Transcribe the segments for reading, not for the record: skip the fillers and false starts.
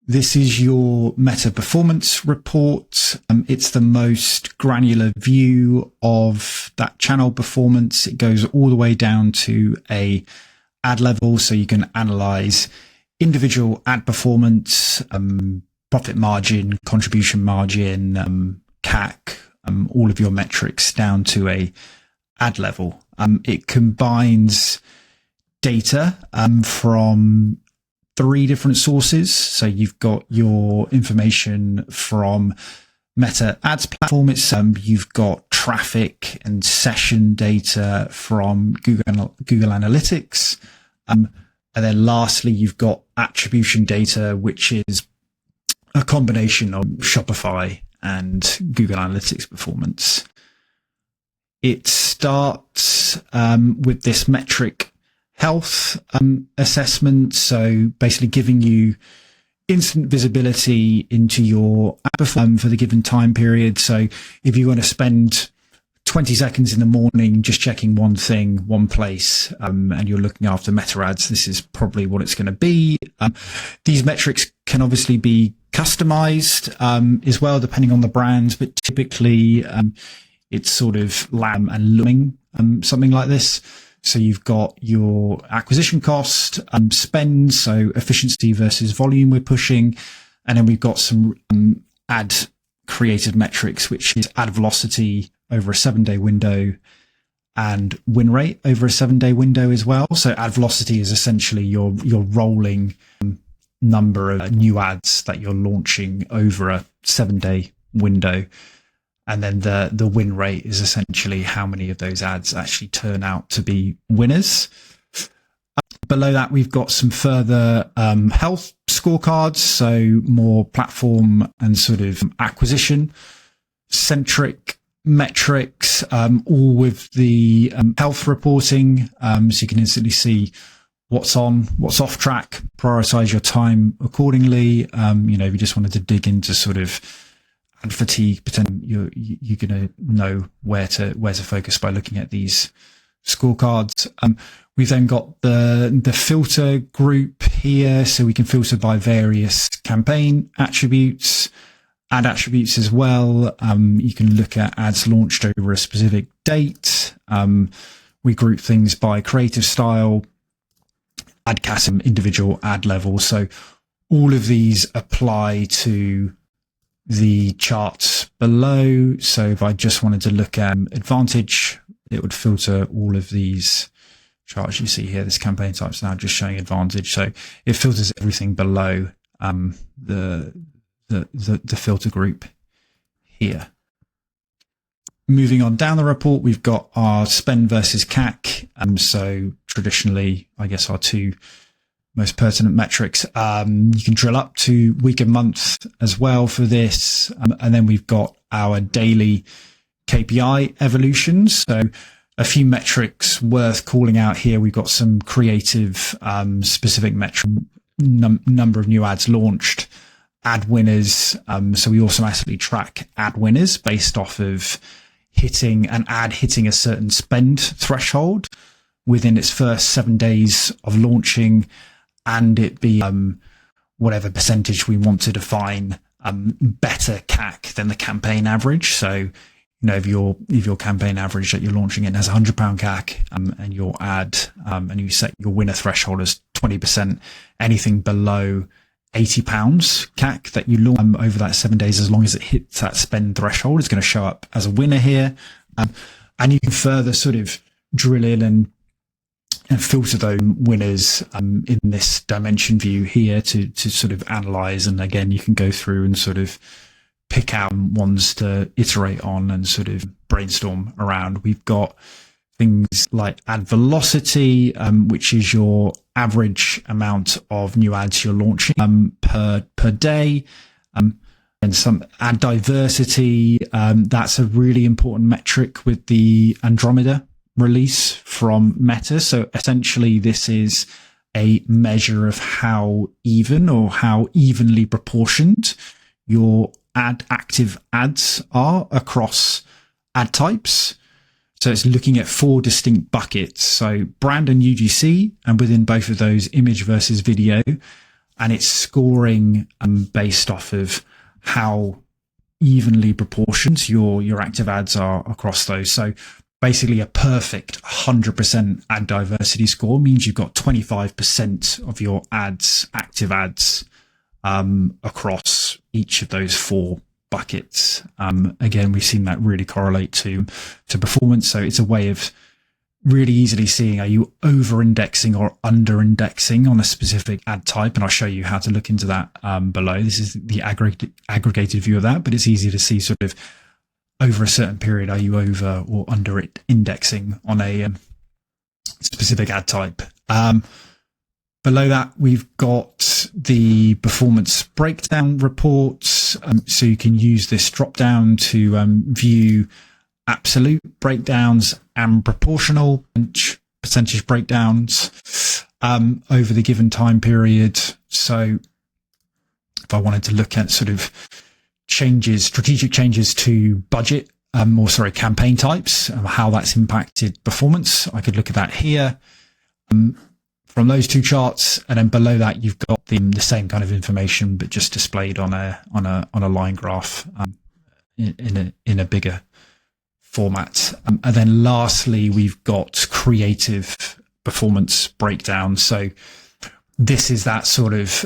This is your Meta performance report. It's the most granular view of that channel performance. It goes all the way down to a ad level, so you can analyze individual ad performance, profit margin, contribution margin, CAC, all of your metrics down to a ad level. It combines data from 3 different sources. So you've got your information from Meta Ads platform. You've got traffic and session data from Google Analytics. And then lastly, you've got attribution data, which is a combination of Shopify and Google Analytics performance. It starts with this metric health assessment, so basically giving you instant visibility into your ad performance for the given time period. So if you want to spend 20 seconds in the morning just checking one thing, one place, and you're looking after Meta ads, this is probably what it's going to be. These metrics can obviously be customized as well, depending on the brands, but typically it's sort of lamb and looming, something like this. So you've got your acquisition cost, spend, so efficiency versus volume we're pushing. And then we've got some ad created metrics, which is ad velocity over a 7-day window and win rate over a 7-day window as well. So ad velocity is essentially your rolling number of new ads that you're launching over a 7-day window. And then the win rate is essentially how many of those ads actually turn out to be winners. Below that, we've got some further health scorecards, so more platform and sort of acquisition centric metrics, all with the health reporting. So you can instantly see what's on, what's off track, prioritize your time accordingly. If you just wanted to dig into sort of ad fatigue, you're going to know where to focus by looking at these scorecards. We've then got the filter group here, so we can filter by various campaign attributes, ad attributes as well. You can look at ads launched over a specific date. We group things by creative style, ad category, individual ad level. So all of these apply to the charts below. So if I just wanted to look at advantage, it would filter all of these charts you see here. This campaign type's now just showing advantage, so it filters everything below the filter group here. Moving on down the report, we've got our spend versus CAC. So traditionally, I guess our 2 most pertinent metrics. You can drill up to week and month as well for this. And then we've got our daily KPI evolutions. So a few metrics worth calling out here. We've got some creative, specific metric, number of new ads launched, ad winners. So we automatically track ad winners based off of hitting a certain spend threshold within its first 7 days of launching, and it be whatever percentage we want to define better CAC than the campaign average. So, if your campaign average that you're launching in has £100 CAC and your ad and you set your winner threshold as 20%, anything below £80 CAC that you launch over that 7 days, as long as it hits that spend threshold, is going to show up as a winner here. And you can further sort of drill in and filter those winners in this dimension view here to sort of analyze. And again, you can go through and sort of pick out ones to iterate on and sort of brainstorm around. We've got things like ad velocity, which is your average amount of new ads you're launching per day. And some ad diversity, that's a really important metric with the Andromeda release from Meta. So essentially this is a measure of how even or how evenly proportioned your active ads are across ad types. So it's looking at 4 distinct buckets. So brand and UGC, and within both of those, image versus video, and it's scoring based off of how evenly proportioned your active ads are across those. So basically a perfect 100% ad diversity score means you've got 25% of your ads, active ads, across each of those 4 buckets. Again, we've seen that really correlate to performance. So it's a way of really easily seeing, are you over indexing or under indexing on a specific ad type? And I'll show you how to look into that below. This is the aggregated view of that, but it's easy to see sort of over a certain period, are you over or under it indexing on a specific ad type. Below that, we've got the performance breakdown reports. So you can use this drop down to view absolute breakdowns and proportional percentage breakdowns over the given time period. So if I wanted to look at sort of strategic changes to budget, campaign types, how that's impacted performance, I could look at that here from those 2 charts, and then below that you've got the same kind of information but just displayed on a line graph in a bigger format. And then lastly, we've got creative performance breakdown. So this is that sort of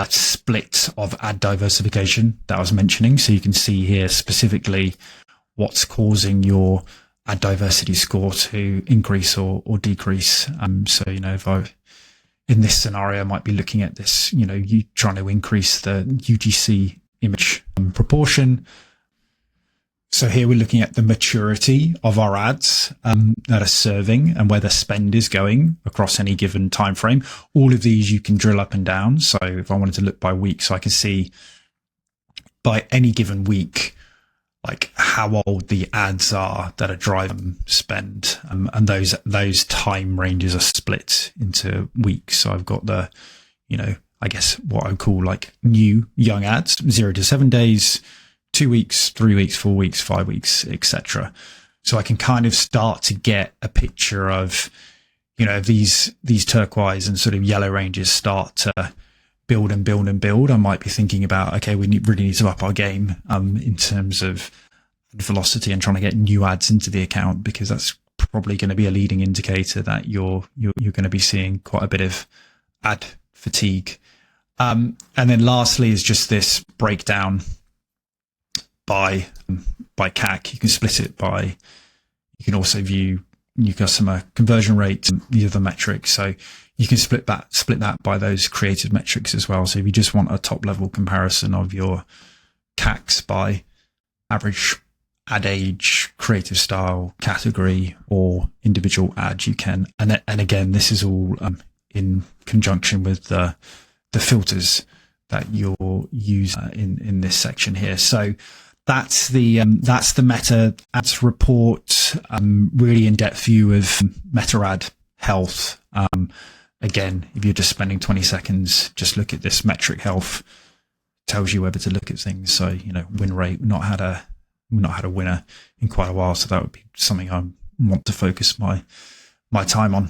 split of ad diversification that I was mentioning. So you can see here specifically what's causing your ad diversity score to increase or decrease. So, if in this scenario, I might be looking at this, you trying to increase the UGC image proportion. So here we're looking at the maturity of our ads that are serving and where the spend is going across any given time frame. All of these you can drill up and down. So if I wanted to look by week, so I can see by any given week, like how old the ads are that are driving spend, and those time ranges are split into weeks. So I've got the, I guess what I would call like new young ads, 0 to 7 days, 2 weeks, 3 weeks, 4 weeks, 5 weeks, etc. So I can kind of start to get a picture of, these turquoise and sort of yellow ranges start to build and build and build. I might be thinking about, okay, we really need to up our game in terms of velocity and trying to get new ads into the account, because that's probably going to be a leading indicator that you're going to be seeing quite a bit of ad fatigue. And then lastly is just this breakdown by CAC. You can split it by, you can also view new customer conversion rate and the other metrics. So you can split that by those creative metrics as well. So if you just want a top level comparison of your CACs by average ad age, creative style, category, or individual ad, you can. And again, this is all in conjunction with the filters that you'll use in this section here. So that's the Meta Ads report, really in-depth view of Meta ad health. Again, if you're just spending 20 seconds, just look at this metric health, tells you whether to look at things. So, win rate, not had a winner in quite a while. So that would be something I want to focus my time on.